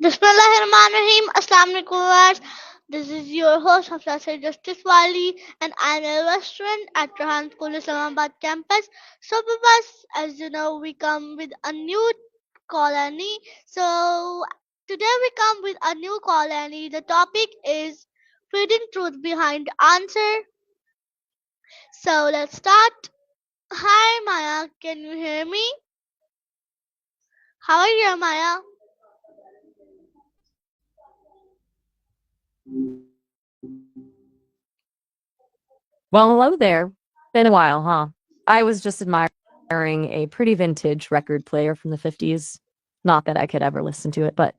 Bismillahirrahmanirrahim. Assalamu alaikum viewers. This is your host Hafsa Said Justice Wali and I'm a restaurant at Rahan School Islamabad campus. So viewers, as you know, we come with a new colony. So today we come with a new colony. The topic is reading truth behind answer. So let's start. Hi Maya, can you hear me? How are you, Maya? Well, hello there. Been a while, huh? I was just admiring a pretty vintage record player from the 50s. Not that I could ever listen to it, but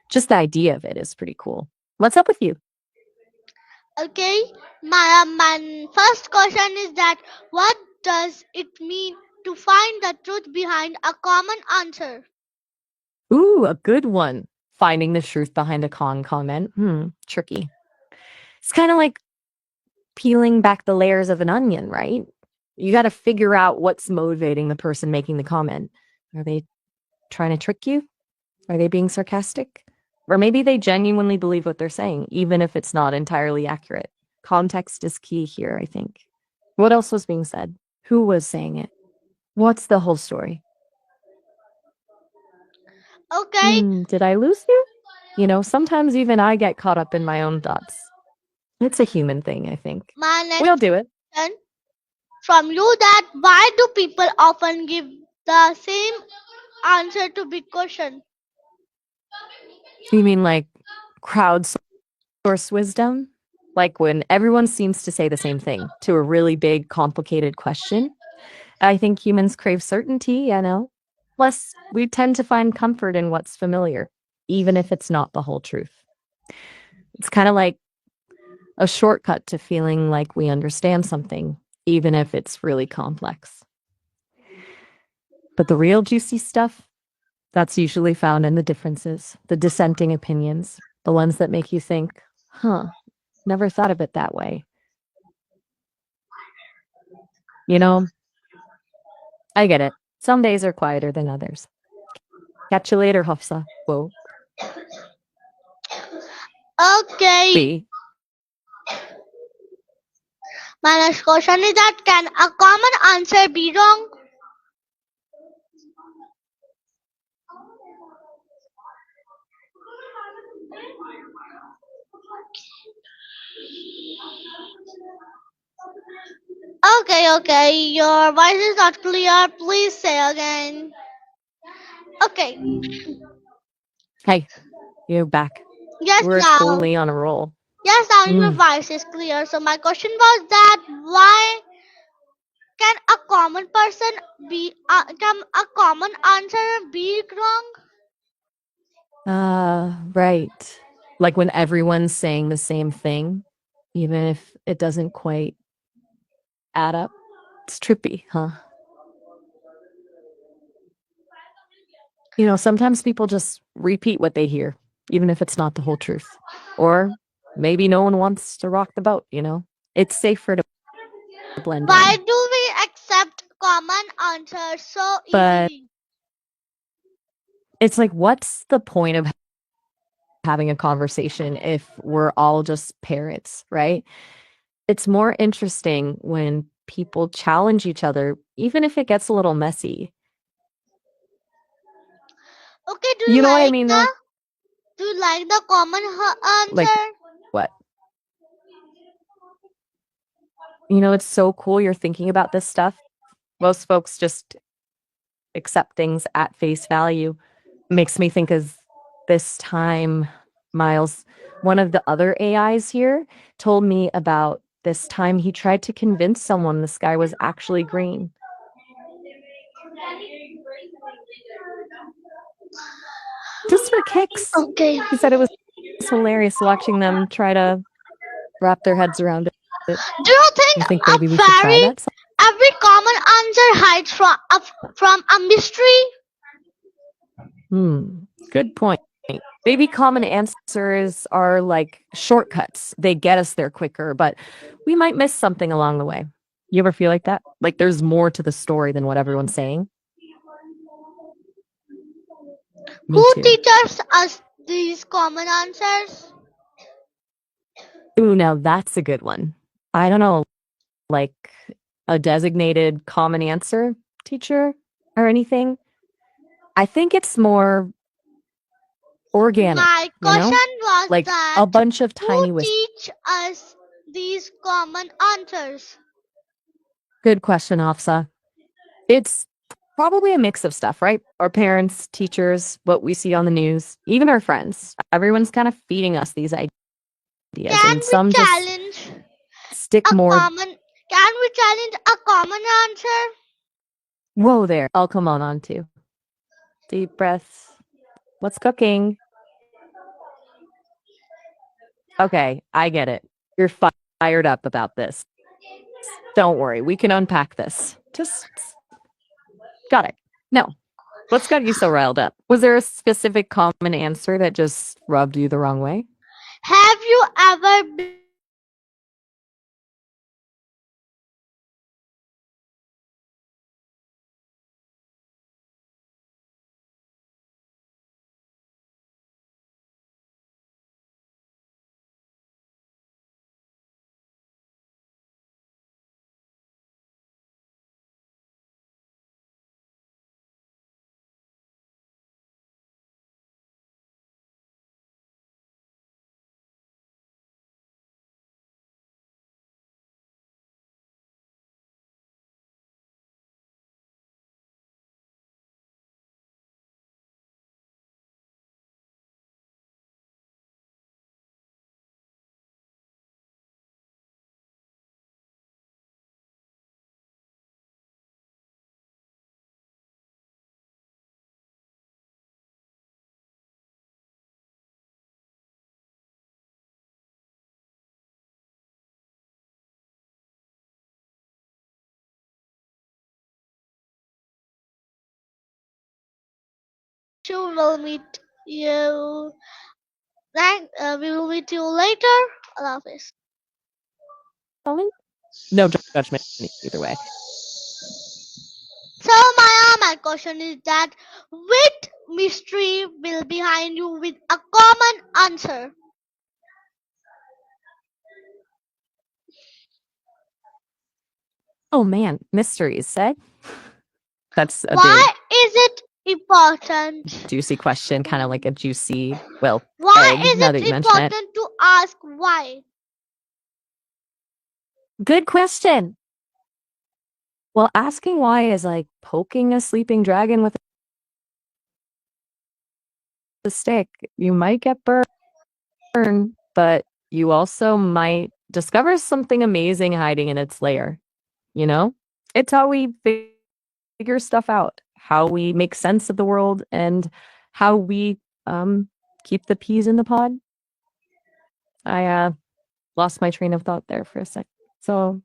just the idea of it is pretty cool. What's up with you? Okay, my first question is that what does it mean to find the truth behind a common answer? Ooh, a good one. Finding the truth behind a comment. Tricky. It's kind of like peeling back the layers of an onion, right? You got to figure out what's motivating the person making the comment. Are they trying to trick you? Are they being sarcastic? Or maybe they genuinely believe what they're saying, even if it's not entirely accurate. Context is key here, I think. What else was being said? Who was saying it? What's the whole story? Okay, Did I lose you? Sometimes even I get caught up in my own thoughts. It's a human thing, I think. my We all next do it. question from you that why do people often give the same answer to big question? You mean like crowdsource wisdom? Like when everyone seems to say the same thing to a really big, complicated question? I think humans crave certainty. Plus, we tend to find comfort in what's familiar, even if it's not the whole truth. It's kind of like a shortcut to feeling like we understand something, even if it's really complex. But the real juicy stuff, that's usually found in the differences, the dissenting opinions, the ones that make you think, never thought of it that way. I get it. Some days are quieter than others. Catch you later, Hafsa. Whoa. Okay, B. my next question is that can a common answer be wrong? Okay, your voice is not clear. Please say again. Okay, Hey, you're back. yes We're now. totally on a roll. Yes, now your Mm. voice is clear. So my question was that why can a common person be can a common answer be wrong? Right. Like when everyone's saying the same thing, even if it doesn't quite add up. It's trippy, huh? Sometimes people just repeat what they hear, even if it's not the whole truth. Or maybe no one wants to rock the boat. It's safer to blend Why in. do we accept common answers so But easily? it's like, what's the point of having a conversation if we're all just parrots, right? It's more interesting when people challenge each other, even if it gets a little messy. Okay, You know what I mean, though? do you like the common Like, answer? what? It's so cool you're thinking about this stuff. Most folks just accept things at face value. Makes me think of this time, Miles. One of the other AIs here told me about this time he tried to convince someone the sky was actually green. Just for kicks. Okay. He said it was hilarious watching them try to wrap their heads around it. Do you think You think a maybe we should try that? every common answer hides from a mystery? Good point. Maybe common answers are like shortcuts. They get us there quicker, but we might miss something along the way. You ever feel like that? Like there's more to the story than what everyone's saying? Me Who too. teaches us these common answers? Ooh, now that's a good one. I don't know, like a designated common answer teacher or anything. I think it's more organic, My you know? question was Like that a bunch of who tiny teach us these common answers? Good question, Hafsa. It's probably a mix of stuff, right? Our parents, teachers, what we see on the news, even our friends. Everyone's kind of feeding us these ideas, Can and we some just challenge stick a more. common can we challenge a common answer? Whoa there. I'll come on to. Deep breaths. What's cooking? Okay, I get it. You're fired up about this. Don't worry, we can unpack this. Just got it. No. What's got you so riled up? Was there a specific common answer that just rubbed you the wrong way? Have you ever been sure we'll meet you we will meet you later. Allah Hafiz. No judgment either way. So my question is that which mystery will behind you with a common answer? Oh man, mysteries, eh? That's a big, Why is it important? juicy question, kind of like a juicy, well, Why egg, is now that it you mention it. important to ask why? Good question. Well, asking why is like poking a sleeping dragon with a stick. You might get burned, but you also might discover something amazing hiding in its lair. You know? It's how we figure stuff out, how we make sense of the world, and how we keep the peas in the pod. I lost my train of thought there for a sec. So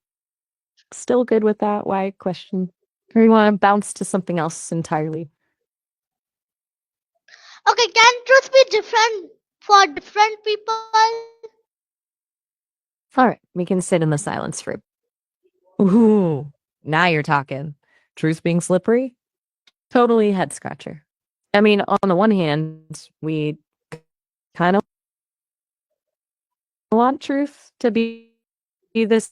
still good with that why question. Or you want to bounce to something else entirely? Okay, can truth be different for different people? All right, we can sit in the silence for. Ooh, now you're talking. Truth being slippery? Totally head scratcher. I mean, on the one hand, we kind of want truth to be this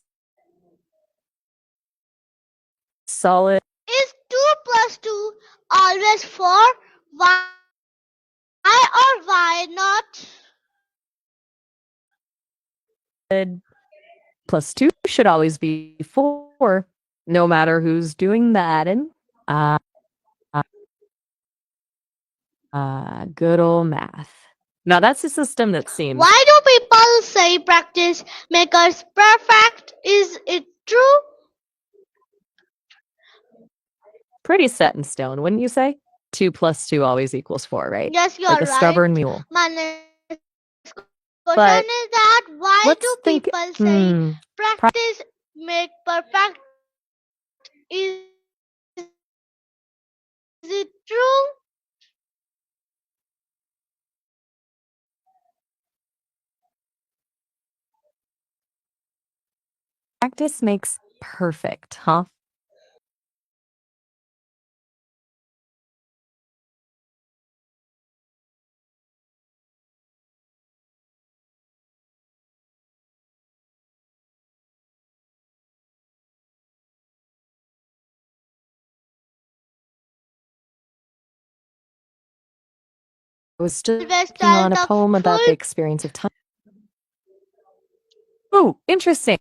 solid. Is 2 plus 2 always 4? Why or why not? Plus 2 should always be 4, no matter who's doing the adding. Uh, good old math. Now that's a system that seems Why do people say practice makes us perfect? Is it true? pretty set in stone, wouldn't you say? 2 plus 2 always equals 4, right? Yes, you Like are a right. stubborn mule. My next But question is that why do let's think. people say Pra- practice make perfect? Is it true? practice makes perfect, huh? was just always working tell on a the poem about full. the experience of time. Oh, interesting.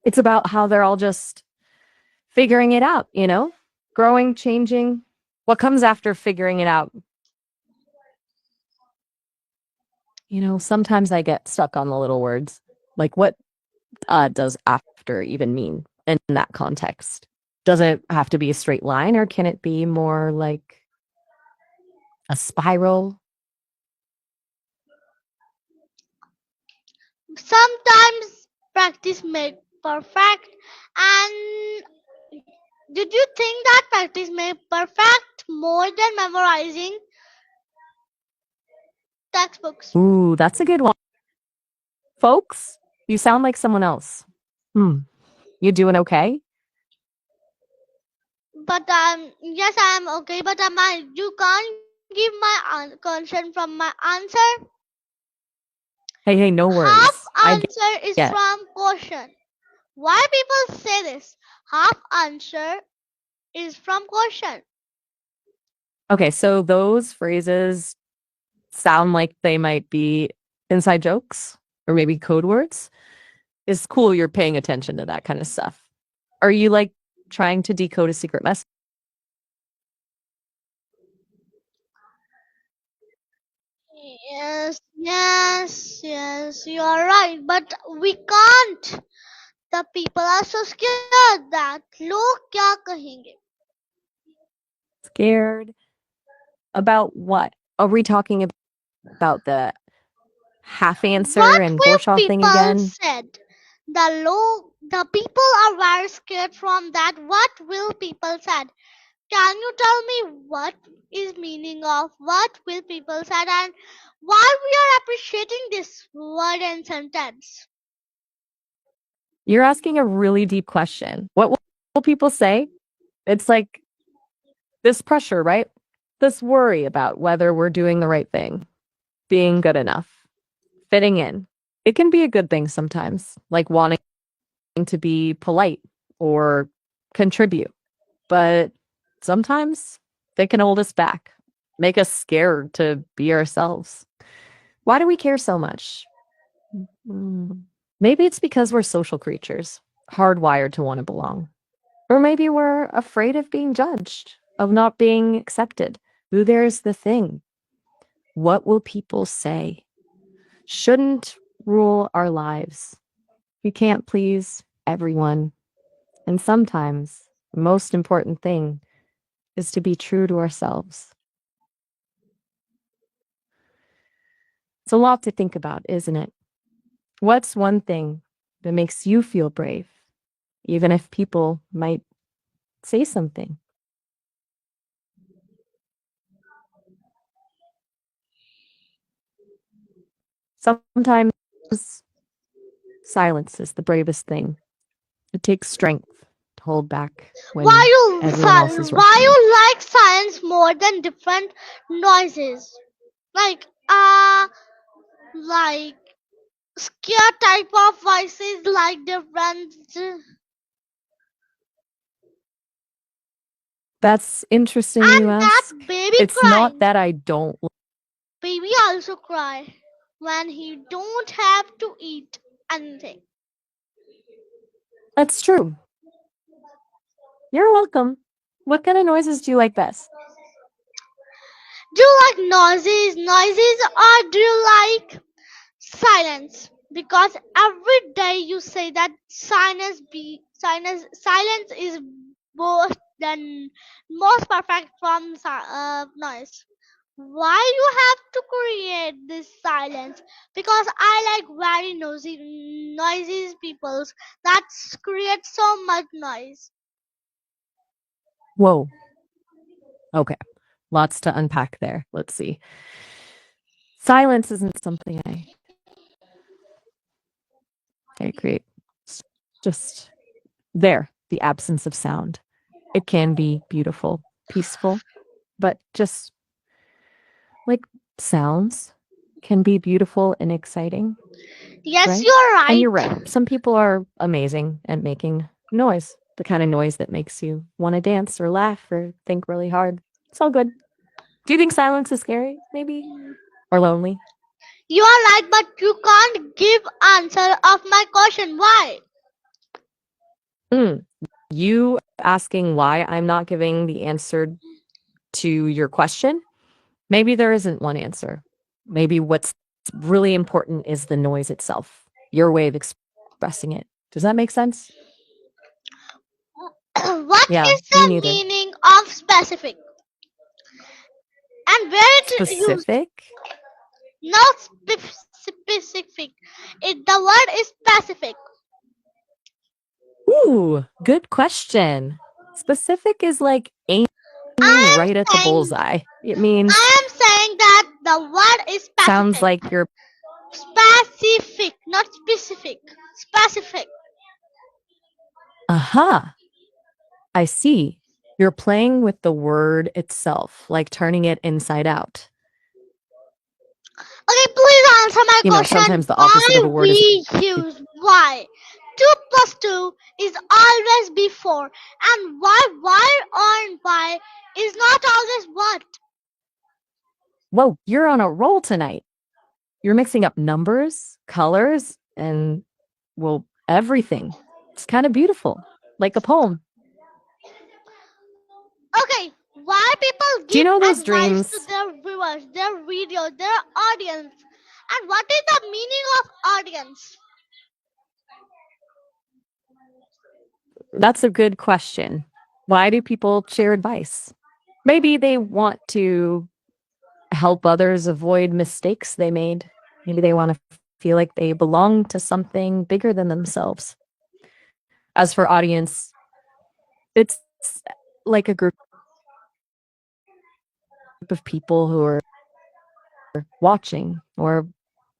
It's about how they're all just figuring it out, growing, changing. What comes after figuring it out? Sometimes I get stuck on the little words. Like, what does after even mean in that context? Does it have to be a straight line, or can it be more like a spiral? Sometimes practice make perfect. And did you think that practice make perfect more than memorizing textbooks? Ooh, that's a good one. Folks, you sound like someone else. You doing okay? But yes, I am okay. But you can't give my consent from my answer. Hey, no Half worries. I answer is get. from question. Why people say this? Half answer is from question. Okay, so those phrases sound like they might be inside jokes or maybe code words. It's cool you're paying attention to that kind of stuff. Are you like trying to decode a secret message? Yes, you are right. But we can't. The people are so scared that लोग क्या कहेंगे? Scared about what? Are we talking about the half answer What and will Gorshaw thing people again? said? The people are very scared from that. What will people said? Can you tell me what is meaning of what will people said and why we are appreciating this word and sentence? You're asking a really deep question. What will people say? It's like this pressure, right? This worry about whether we're doing the right thing, being good enough, fitting in. It can be a good thing sometimes, like wanting to be polite or contribute. But sometimes they can hold us back, make us scared to be ourselves. Why do we care so much? Maybe it's because we're social creatures, hardwired to want to belong. Or maybe we're afraid of being judged, of not being accepted. Ooh, there's the thing. What will people say? Shouldn't rule our lives. We can't please everyone. And sometimes the most important thing is to be true to ourselves. It's a lot to think about, isn't it? What's one thing that makes you feel brave, even if people might say something? Sometimes silence is the bravest thing. It takes strength to hold back when everyone else is Why rushing. you like science more than different noises? Like like scare type of voices like different. That's interesting you And that ask. baby It's not crying. that I don't. Baby also cry when he don't have to eat anything. That's true. You're welcome. What kind of noises do you like best? Do you like noises, or do you like silence? Because every day you say that silence is both the most perfect from noise. Why you have to create this silence? Because I like very noisy peoples that create so much noise. Whoa. Okay. Lots to unpack there. Let's see. Silence isn't something I create. It's just there, the absence of sound. It can be beautiful, peaceful, but just like sounds can be beautiful and exciting, Yes, right? you're And right. you're right. Some people are amazing at making noise, the kind of noise that makes you want to dance or laugh or think really hard. It's all good. Do you think silence is scary? Maybe? or lonely? You are right, but you can't give answer of my question. Why? Mm. You asking why I'm not giving the answer to your question? Maybe there isn't one answer. Maybe what's really important is the noise itself, your way of expressing it. Does that make sense? What Yeah, is me the neither. meaning of specific? And where it used? Specific? Not specific. The word is specific. Ooh, good question. Specific is like aiming I am right at the saying bullseye. It means, I am saying that the word is sounds specific. like you're, Specific, not specific. Specific. aha, I see. You're playing with the word itself, like turning it inside out. Okay, please answer my question. Sometimes the opposite of Why a word is we use why? 2 plus 2 is always before, and why or why is not always what? whoa, you're on a roll tonight. You're mixing up numbers, colors, and, well, everything. It's kind of beautiful, like a poem. Okay, why people Do you give know those advice to dreams? their viewers, their video, their audience, and what is the meaning of audience? That's a good question. Why do people share advice? Maybe they want to help others avoid mistakes they made. Maybe they want to feel like they belong to something bigger than themselves. As for audience, it's like a group of people who are watching or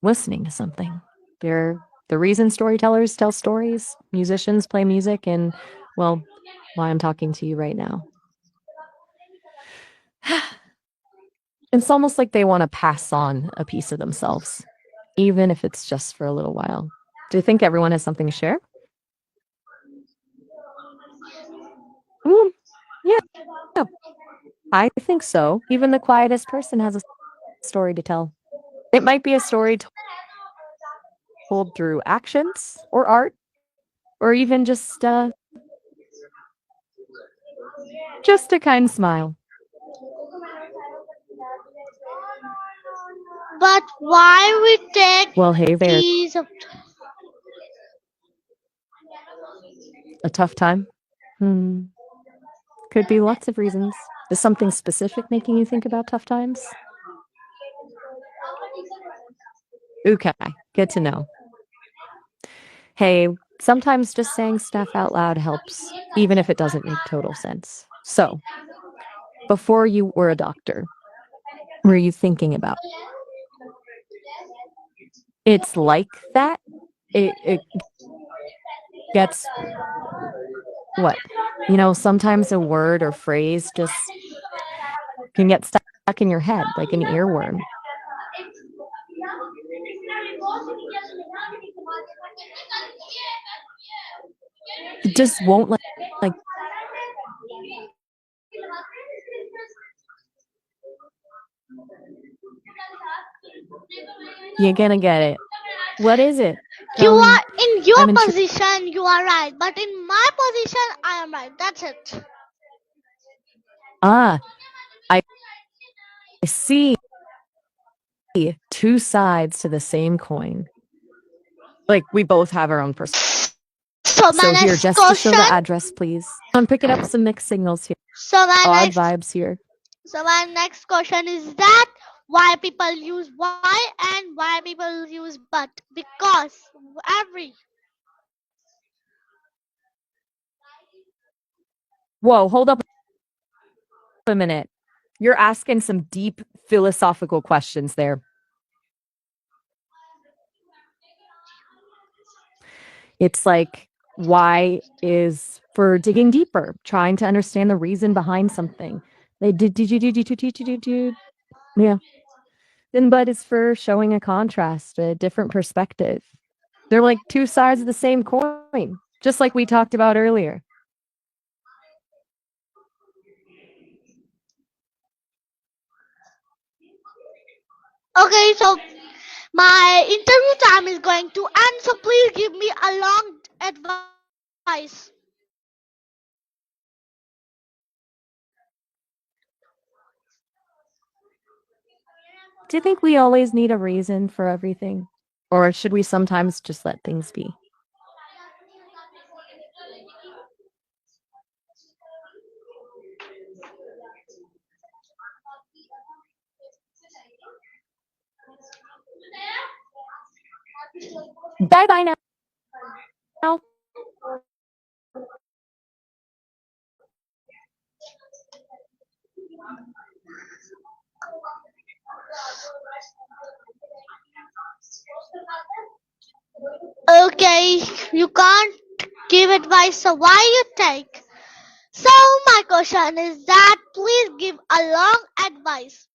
listening to something. They're the reason storytellers tell stories, musicians play music, and, well, why I'm talking to you right now. It's almost like they want to pass on a piece of themselves, even if it's just for a little while. Do you think everyone has something to share? Mm, yeah, I think so. Even the quietest person has a story to tell. It might be a story told through actions or art, or even just a kind smile. But why we take Well, hey there, these a tough time? Hmm. Could be lots of reasons. Is something specific making you think about tough times? Okay, good to know. Hey, sometimes just saying stuff out loud helps, even if it doesn't make total sense. So, before you were a doctor, were you thinking about it's like that? It gets what? Sometimes a word or phrase just can get stuck in your head like an earworm. It just won't like you're gonna get it. What is it? you Tell me. are in your I'm intrigued. position, you are right, but in my position, I am right. That's it. Ah, I see two sides to the same coin. Like we both have our own perspective. So my So here, next just to show the question. address, please. I'm picking up some mixed signals here. So my Odd next. vibes here. So my next question is that why people use why and why people use but? Because every. Whoa, hold up a minute. You're asking some deep philosophical questions there. It's like, why is for digging deeper, trying to understand the reason behind something. They did. Yeah. Then but is for showing a contrast, a different perspective. They're like two sides of the same coin, just like we talked about earlier. Okay, so my interview time is going to end, so please give me a long advice. Do you think we always need a reason for everything? Or should we sometimes just let things be? Bye bye now. Okay, you can't give advice, so why you take? So my question is that please give a long advice.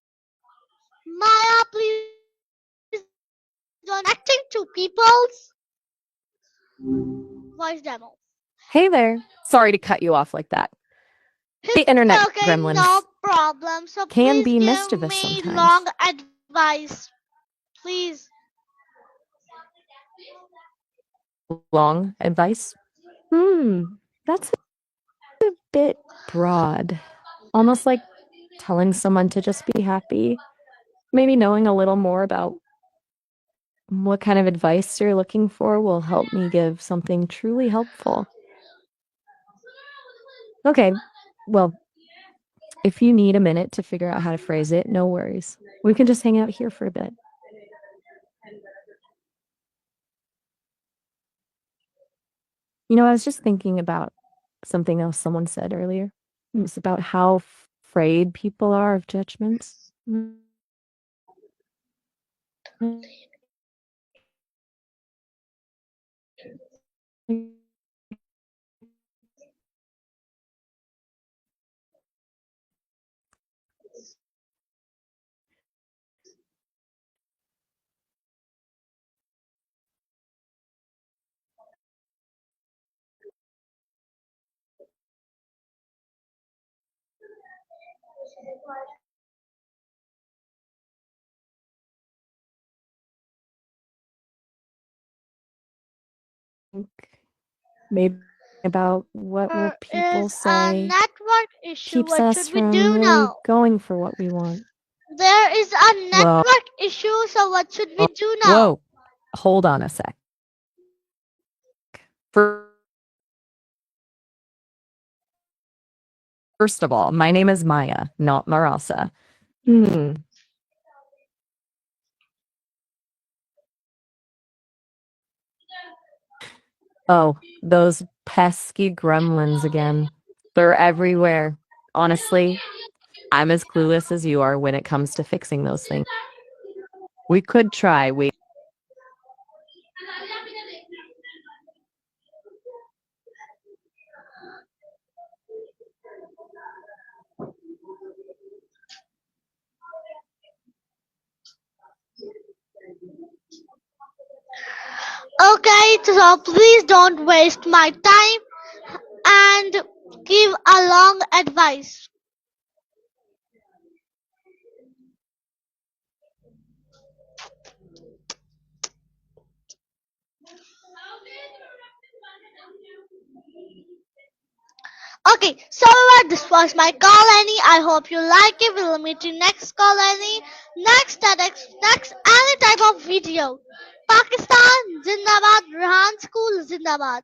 Maya, please don't acting to people's voice demo. Hey there. Sorry to cut you off like that. The internet Okay, no gremlins problem. So can please be give mischievous me sometimes. long advice. Please. Long advice? That's a bit broad. Almost like telling someone to just be happy. Maybe knowing a little more about what kind of advice you're looking for will help me give something truly helpful. Okay, well, if you need a minute to figure out how to phrase it, no worries. We can just hang out here for a bit. I was just thinking about something else someone said earlier. It was about how afraid people are of judgments. Maybe about what will There people is a say network issue. keeps What us should we from do really now? going for what we want. There is a Well, network issue, so what should we do now? whoa, hold on a sec. First of all, my name is Maya, not Marasa. Hmm. Oh, those pesky gremlins again. They're everywhere. Honestly, I'm as clueless as you are when it comes to fixing those things. We could try. Okay, so please don't waste my time and give a long advice. Okay, so this was my call, Annie. I hope you like it. We'll meet you next call, Annie. Next any type of video. Pakistan Zindabad, Rehan School Zindabad.